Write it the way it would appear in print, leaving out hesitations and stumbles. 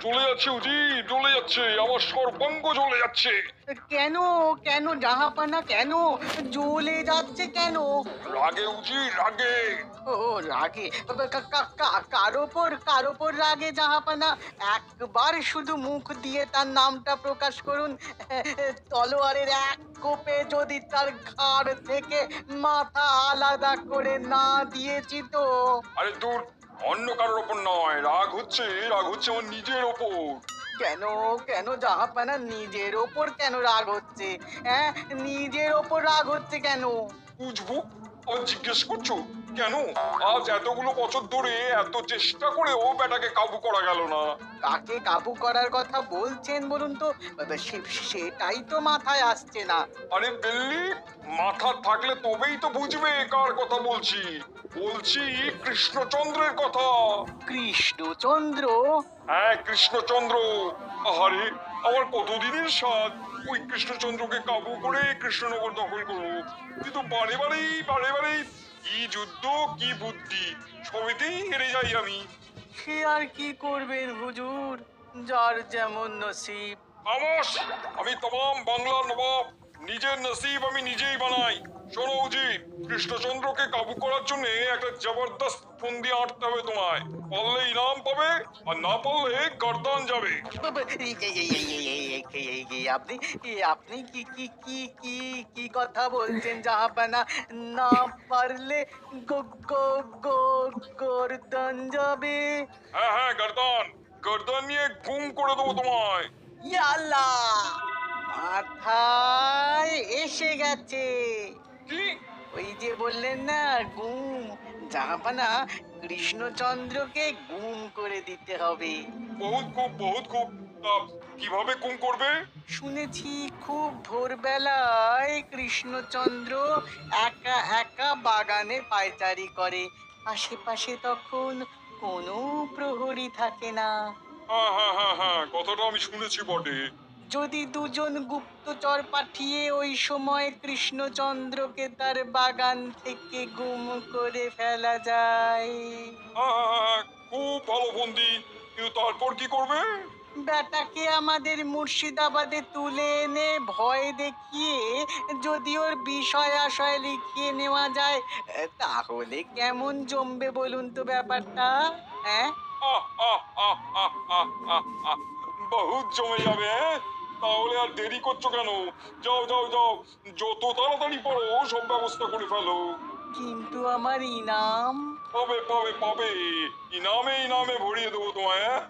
জ্বলে যাচ্ছে উজির, জ্বলে যাচ্ছে, আমার সর্বাঙ্গ জ্বলে যাচ্ছে। কেন কেন জাহাপানা, কেন জ্বলে যাচ্ছে কেন? রাগে উজির, রাগে। ও রাগে? কার ওপর রাগে জাহাপানা? একবার শুধু মুখ দিয়ে তার নামটা প্রকাশ করুন। তলোয়ারের এক কোপে যদি তার ঘাড় থেকে মাথা আলাদা করে না দিয়েছি তো। আরে দূর, অন্য কারোর ওপর নয়, রাগ হচ্ছে আমার নিজের ওপর। কেন কেন জাহাপানা, নিজের ওপর কেন রাগ হচ্ছে? হ্যাঁ, নিজের ওপর রাগ হচ্ছে কেন? বুঝবো, আবার জিজ্ঞেস করছো কেন? আজ এতগুলো বছর ধরে এত চেষ্টা করেও বেটাকে কাবু করা গেল না। কাকে কাবু করার কথা বলছেন বলুন তো? সেটাই তো মাথায় আসছে না। আরে বেল্লি, মাথা থাকলে তবেই তো বুঝবে কার কথা বলছি। বলছি কৃষ্ণচন্দ্রের কথা। কৃষ্ণচন্দ্র? হ্যাঁ, কৃষ্ণচন্দ্র। আরে, আমার কতদিনের স্বাদ ওই কৃষ্ণচন্দ্রকে কাবু করে কৃষ্ণনগর দখল করবো। কিন্তু বারে বারেই কি যুদ্ধ, কি বুদ্ধি, সবেতেই হেরে যাই আমি। সে আর কি করবেন হুজুর, যার যেমন নসিব। খামোশ! আমি তমাম বাংলার নবাব, নিজের নসিব আমি নিজেই বানাই। শোনো উজির, কৃষ্ণচন্দ্রকে কাবু করার জন্য একটা জবরদস্ত ফন্দি আঁটতে হবে তোমায়। পারলে ইনাম পাবে, আর না পারলে গর্দান যাবে। আপনি আপনি কি কি কি কি কি কথা বলছেন জাহাপানা? না পারলে গো গো গো গর্দন যাবে? হ্যাঁ হ্যাঁ, গর্দান, গর্দান নিয়ে গুম করে দেবো তোমায়। ইয়াল্লা, মাথায় এসে গেছে। কি? ওই যে বললেন না, গুম। জাহাপানা, কৃষ্ণচন্দ্রকে গুম করে দিতে হবে। বহুত খুব। তা কিভাবে গুম করবে? শুনেছি খুব ভোরবেলায় কৃষ্ণচন্দ্র একা একা বাগানে পায়চারি করে। আশেপাশে তখন কোনো প্রহরী থাকে না। হ্যাঁ, কথাটা আমি শুনেছি বটে। যদি দুজন গুপ্তচর পাঠিয়ে ওই সময় কৃষ্ণচন্দ্রকে তার বাগান থেকে গুম করে ফেলা যায়। হ্যাঁ, খুব ভালো ফন্দি। কিন্তু তারপর কি করবে? বেটাকে আমাদের মুর্শিদাবাদে তুলে এনে ভয় দেখিয়ে যদি ওর বিষয় আশয় লিখিয়ে নেওয়া যায়, তাহলে কেমন জমবে বলুন তো ব্যাপারটা? হ্যাঁ, আহ, আহ, আহ, আহ, আহ, আহ, আহ। বহুত জমে যাবে, হ্যাঁ? তাহলে আর দেরি করছো কেন? যাও, যত তাড়াতাড়ি পারো সব ব্যবস্থা করে ফেলো। কিন্তু আমার ইনাম? পাবে। ইনামে ভরিয়ে দেবো তোমায়, হ্যাঁ?